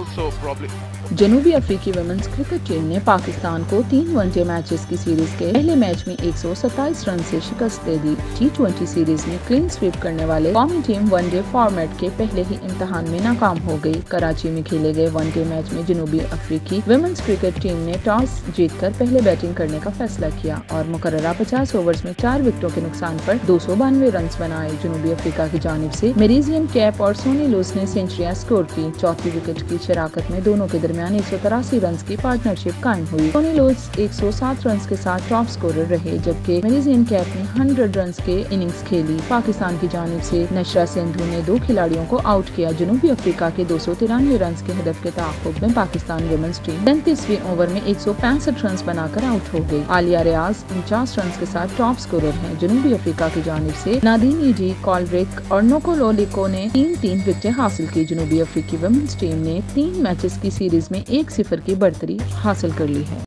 also probably. जनूबी अफ्रीकी women's cricket team ने पाकिस्तान को 3 वनडे मैचेस की सीरीज के पहले मैच में 127 रन से शिकस्त दे दी। T20 सीरीज में क्लीन स्वीप करने वाले कौमी टीम वनडे फॉर्मेट के पहले ही इम्तिहान में नाकाम हो गई। कराची में खेले गए वनडे मैच में जनूबी अफ्रीकी वुमेन्स क्रिकेट टीम ने टॉस जीतकर पहले बैटिंग करने का फैसला किया और मुकर्ररा 50 ओवर्स में 4 विकेटों के नुकसान पर 292 रन बनाए। जनूबी अफ्रीका की जानिब से मेरिजियन कैप और सोनी लूस ने सेंचुरियां स्कोर की। चौथी विकेट की शराकत में दोनों के दरमियान 183 रन की पार्टनरशिप कायम हुई। सोनी लूस 107 रन के साथ टॉप स्कोरर रहे, जबकि मेरिजियन कैप ने 100 रन के इनिंग्स खेली। पाकिस्तान की जानिब से नशरा सिंधु ने 2 खिलाड़ियों को आउट किया। जनूबी अफ्रीका के 293 रन के हदफ के ताक़ुब में पाकिस्तान वुमेन्स टीम 33वें ओवर में 165 रन बनाकर आउट हो गई। आलिया रियाज 49 रन के साथ टॉप स्कोरर हैं। जनूबी अफ्रीका की जानिब से नादीन ईजी, कॉलरिक और नोकोलोलिको ने 3-3 विकेटें हासिल की। जनूबी अफ्रीकी वुमेन्स टीम ने 3 मैचेस की सीरीज में 1-0 की बढ़तरी हासिल कर ली है।